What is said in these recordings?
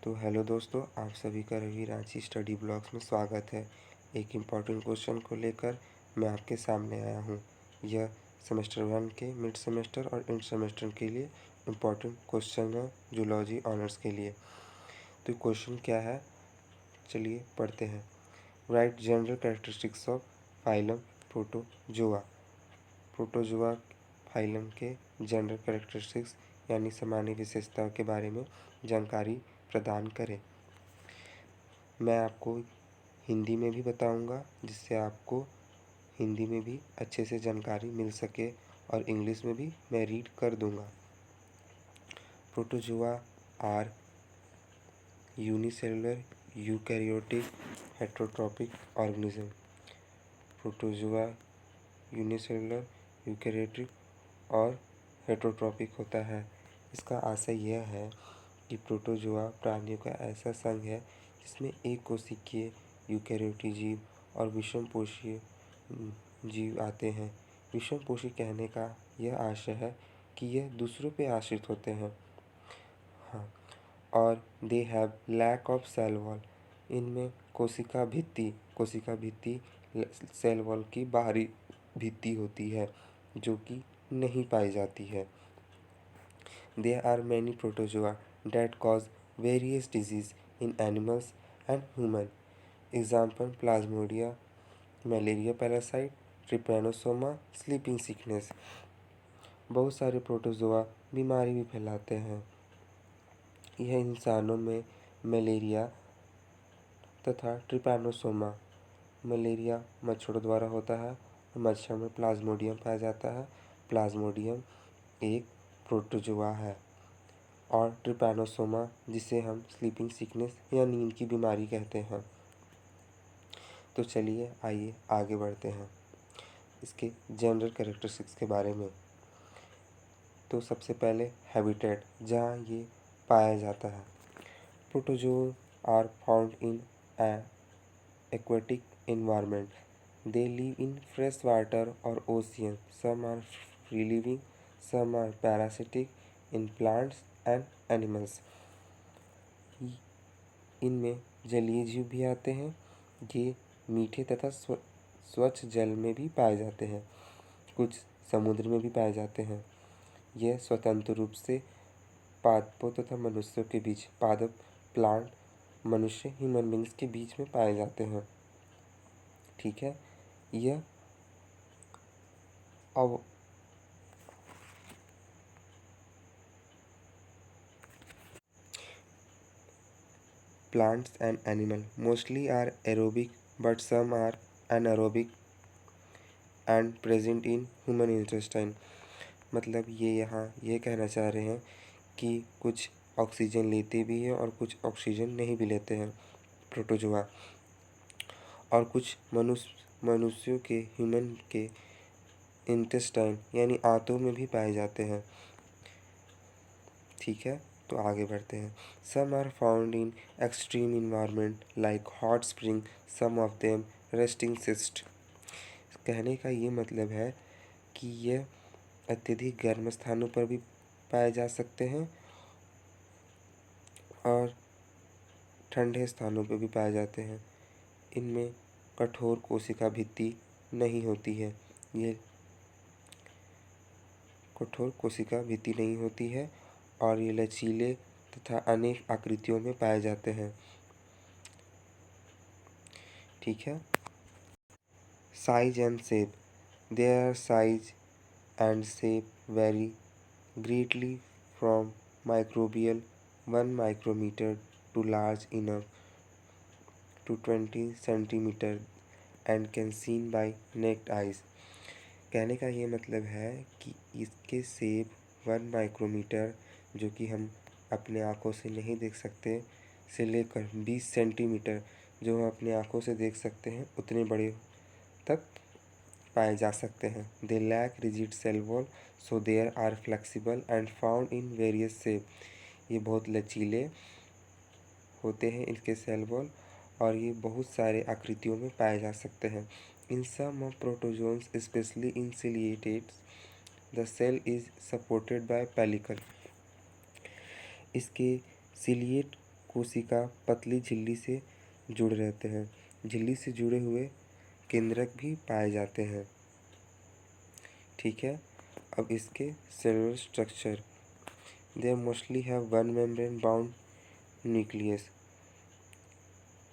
तो हेलो दोस्तों, आप सभी का रवि रांची स्टडी ब्लॉग्स में स्वागत है। एक इम्पॉर्टेंट क्वेश्चन को लेकर मैं आपके सामने आया हूँ। यह सेमेस्टर 1 के मिड सेमेस्टर और एंड सेमेस्टर के लिए इम्पॉर्टेंट क्वेश्चन है, जूलॉजी ऑनर्स के लिए। तो क्वेश्चन क्या है, चलिए पढ़ते हैं। Right general characteristics of phylum protozoa. Protozoa phylum के जनरल कैरेक्टरिस्टिक्स यानी सामान्य विशेषताओं के बारे में जानकारी प्रदान करें। मैं आपको हिंदी में भी बताऊंगा, जिससे आपको हिंदी में भी अच्छे से जानकारी मिल सके, और इंग्लिश में भी मैं रीड कर दूंगा। Protozoa are unicellular eukaryotic heterotrophic organism. Protozoa unicellular eukaryotic और हेटरोट्रॉपिक होता है। इसका आशय यह है कि प्रोटोजोआ प्राणियों का ऐसा संघ है जिसमें एक कोशिकीय यूकैरियोटिक जीव और विषमपोषीय जीव आते हैं। विषमपोषी कहने का यह आशय है कि यह दूसरों पे आश्रित होते हैं। हाँ, और they have lack of cell wall. इनमें कोशिका भित्ति सेल वॉल की बाहरी भित्ति होती है, जो कि नहीं पाई जाती है। There are many protozoa that cause various disease in animals and human. Example: Plasmodia, malaria parasite, trypanosoma, sleeping sickness. बहुत सारे प्रोटोजोआ बीमारी भी फैलाते हैं। यह इंसानों में मलेरिया तथा ट्रिपैनोसोमा, मलेरिया मच्छरों द्वारा होता है और मच्छर में प्लाज्मोडियम पाया जाता है। प्लाज्मोडियम एक प्रोटोजोआ है। और ट्रिपैनोसोमा, जिसे हम स्लीपिंग सिकनेस या नींद की बीमारी कहते हैं। तो चलिए आइए आगे बढ़ते हैं इसके जनरल कैरेक्टरिस्टिक्स के बारे में। तो सबसे पहले हैबिटेट, जहाँ ये पाया जाता है। Protozoa are found in aquatic environment. They live in fresh water or ocean. Some are free living, some are parasitic in plants and animals. इनमें जलीय जीव भी आते हैं। ये मीठे तथा स्वच्छ जल में भी पाए जाते हैं। कुछ समुद्र में भी पाए जाते हैं। यह स्वतंत्र रूप से पादपों तथा मनुष्यों के बीच, पादप प्लांट मनुष्य ह्यूमन बींग्स के बीच में पाए जाते हैं। ठीक है, यह अब plants and animal mostly are aerobic, but some are anaerobic and present in human intestine. मतलब ये यहाँ ये कहना चाह रहे हैं कि कुछ ऑक्सीजन लेते भी हैं और कुछ ऑक्सीजन नहीं भी लेते हैं प्रोटोजोआ, और कुछ मनुष्यों के ह्यूमन के इंटेस्टाइन यानी आंतों में भी पाए जाते हैं। ठीक है, तो आगे बढ़ते हैं। Some are found in extreme environment like hot spring, some of them resting cyst. कहने का ये मतलब है कि यह अत्यधिक गर्म स्थानों पर भी पाए जा सकते हैं और ठंडे स्थानों पर भी पाए जाते हैं। इनमें कठोर कोशिका भित्ति नहीं होती है। ये कठोर कोशिका भित्ति नहीं होती है और ये लचीले तथा अनेक आकृतियों में पाए जाते हैं। ठीक है, size and shape, their size and shape very greatly from microbial 1 micrometer to large enough to 20 centimeter and can seen by naked eyes. कहने का ये मतलब है कि इसके शेप 1 माइक्रोमीटर, जो कि हम अपने आँखों से नहीं देख सकते, से लेकर 20 सेंटीमीटर, जो हम अपने आँखों से देख सकते हैं, उतने बड़े तक पाए जा सकते हैं। They lack rigid cell wall, so there are flexible and found in various shape. ये बहुत लचीले होते हैं इनके सेल वॉल, और ये बहुत सारे आकृतियों में पाए जा सकते हैं। In some of protozoans, specially in ciliateds, the cell is supported by pellicle. इसके सिलिएट कोशिका पतली झिल्ली से जुड़े रहते हैं। झिल्ली से जुड़े हुए केंद्रक भी पाए जाते हैं। ठीक है, अब इसके cellular structure. They mostly have one membrane bound nucleus.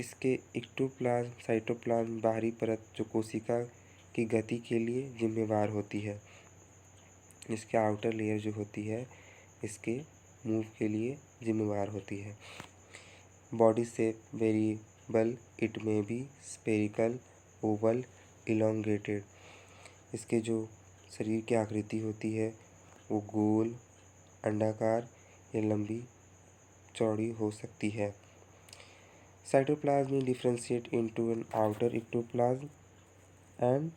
इसके एक्टोप्लाज्म, साइटोप्लाज्म बाहरी परत जो कोशिका की गति के लिए जिम्मेवार होती है। इसके आउटर लेयर जो होती है इसके मूव के लिए जिम्मेवार होती है। बॉडी शेप वेरिएबल, इट में बी स्पेरिकल, ओवल, इलोंगेटेड। इसके जो शरीर की आकृति होती है वो गोल, अंडाकार या लंबी चौड़ी हो सकती है। साइटोप्लाज्म में differentiate into an outer ectoplasm and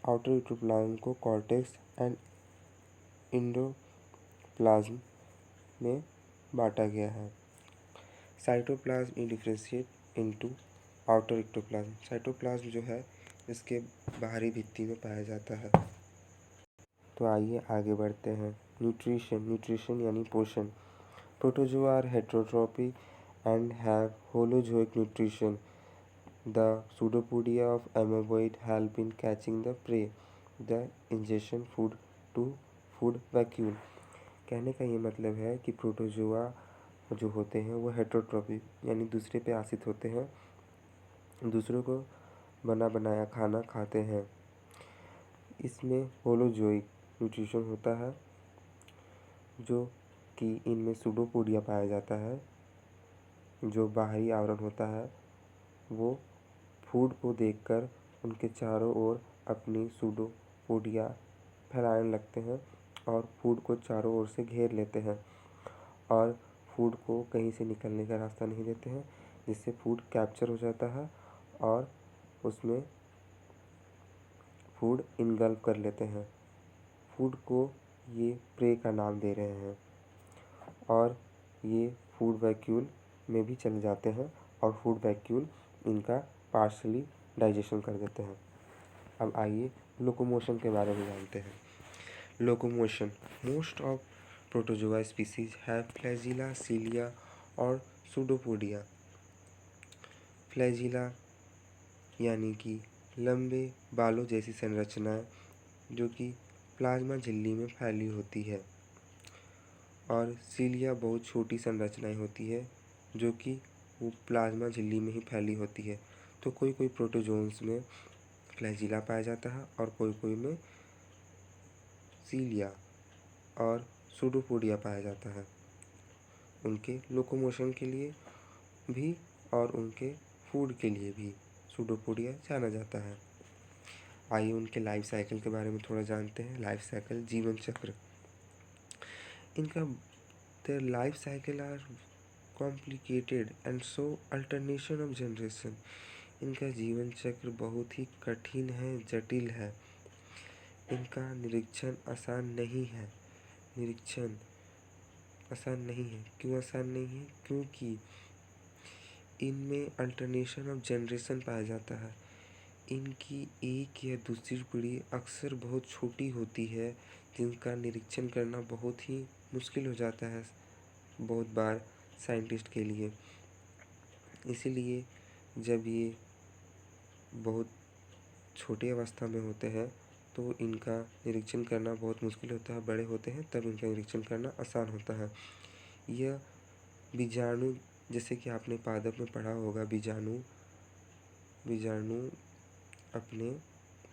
outer ectoplasm को कॉर्टेक्स एंड एंडोप्लाज्म में बांटा गया है। साइटोप्लाज्म में differentiate into outer ectoplasm. Cytoplasm जो है इसके बाहरी भित्ति में पाया जाता है। तो आइए आगे बढ़ते हैं। न्यूट्रिशन यानी पोषण। Protozoa are heterotrophic and have holozoic nutrition. The pseudopodia of amoeboid help in catching the prey. The ingestion food to food vacuole. कहने का ये मतलब है कि प्रोटोजोआ जो होते हैं वो हेटेरोट्रॉपिक यानी दूसरे पे आश्रित होते हैं, दूसरों को बना बनाया खाना खाते हैं। इसमें होलोजोइक न्यूट्रिशन होता है जो कि इनमें सूडोपोडिया पाया जाता है। जो बाहरी आवरण होता है वो फूड को देखकर उनके चारों ओर अपनी सूडोपोडिया फैलाने लगते हैं और फूड को चारों ओर से घेर लेते हैं और फूड को कहीं से निकलने का रास्ता नहीं देते हैं, जिससे फूड कैप्चर हो जाता है और उसमें फूड इनगल्फ कर लेते हैं। फूड को ये प्रे का नाम दे रहे हैं और ये फूड वैक्यूल में भी चले जाते हैं और फूड वैक्यूल इनका पार्शली डाइजेशन कर देते हैं। अब आइए लोकोमोशन के बारे में जानते हैं। Locomotion. Most of protozoa species have flagella, cilia और सूडोपोडिया। फ्लैजिला यानी कि लंबे बालों जैसी संरचनाएं जो कि प्लाज्मा झिल्ली में फैली होती है, और सीलिया बहुत छोटी संरचनाएं होती है जो कि वो प्लाज्मा झिल्ली में ही फैली होती है। तो कोई कोई प्रोटोजोन्स में फ्लैजिला पाया जाता है और कोई कोई में सीलिया और सूडोपोडिया पाया जाता है। उनके लोकोमोशन के लिए भी और उनके फूड के लिए भी सूडोपोडिया जाना जाता है। आइए उनके लाइफ साइकिल के बारे में थोड़ा जानते हैं। लाइफ साइकिल, जीवन चक्र। इनका their life cycle are complicated and so alternation of generation. इनका जीवन चक्र बहुत ही कठिन है, जटिल है। इनका निरीक्षण आसान नहीं है। क्यों आसान नहीं है? क्योंकि इनमें अल्टरनेशन ऑफ जनरेशन पाया जाता है। इनकी एक या दूसरी पीढ़ी अक्सर बहुत छोटी होती है, जिनका निरीक्षण करना बहुत ही मुश्किल हो जाता है बहुत बार साइंटिस्ट के लिए। इसीलिए जब ये बहुत छोटी अवस्था में होते हैं तो इनका निरीक्षण करना बहुत मुश्किल होता है। बड़े होते हैं तब इनका निरीक्षण करना आसान होता है। यह बीजाणु, जैसे कि आपने पादप में पढ़ा होगा, बीजाणु अपने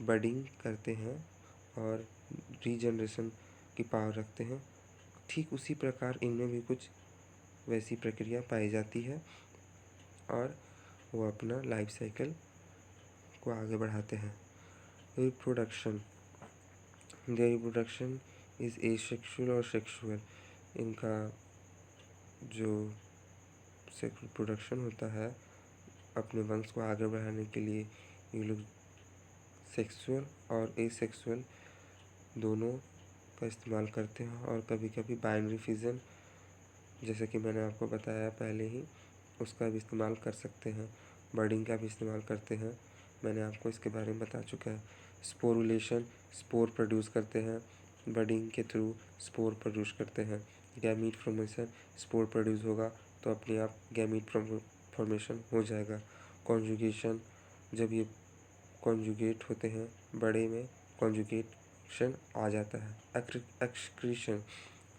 बडिंग करते हैं और रीजनरेशन की पावर रखते हैं। ठीक उसी प्रकार इनमें भी कुछ वैसी प्रक्रिया पाई जाती है और वो अपना लाइफ साइकिल को आगे बढ़ाते हैं। Reproduction. Their reproduction is asexual और सेक्सुअल। इनका जो रिप्रोडक्शन होता है अपने वंश को आगे बढ़ाने के लिए ये लोग सेक्सुअल और एसेक्सुअल दोनों का इस्तेमाल करते हैं और कभी कभी बाइनरी फिजन, जैसे कि मैंने आपको बताया पहले ही, उसका भी इस्तेमाल कर सकते हैं। बर्डिंग का भी इस्तेमाल करते हैं, मैंने आपको इसके बारे में बता चुका है। स्पोरुलेशन, स्पोर प्रोड्यूस करते हैं, बर्डिंग के थ्रू स्पोर प्रोड्यूस करते हैं। गैमीट फॉर्मेशन, स्पोर प्रोड्यूस होगा तो अपने आप गैमीट फॉर्मेशन हो जाएगा। कॉन्जुगेशन, जब ये कॉन्जुगेट होते हैं बड़े में कॉन्जुगेशन आ जाता है। एक्सक्रीशन,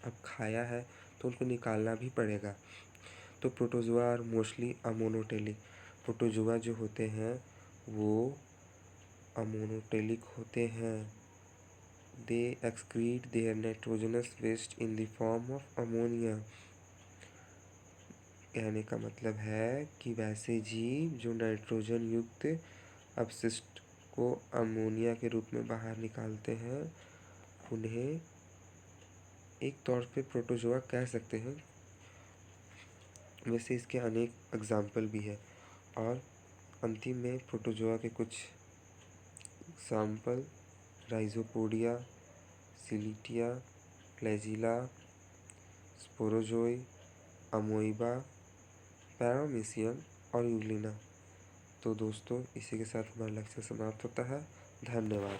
अब खाया है तो उनको निकालना भी पड़ेगा। तो protozoa are mostly ammonotelic. Protozoa जो होते हैं वो अमोनोटेलिक होते हैं। They excrete their nitrogenous waste in the form of ammonia. कहने का मतलब है कि वैसे जीव जो नाइट्रोजन युक्त अपशिष्ट को अमोनिया के रूप में बाहर निकालते हैं उन्हें एक तौर पे प्रोटोजोआ कह सकते हैं। वैसे इसके अनेक एग्जाम्पल भी है और अंतिम में प्रोटोजोआ के कुछ एग्जाम्पल राइजोपोडिया, सिलिटिया, फ्लैजिला, स्पोरोजोई, अमोइबा, पैरामीशियम और यूग्लिना। तो दोस्तों इसी के साथ हमारा लेक्चर समाप्त होता है। धन्यवाद।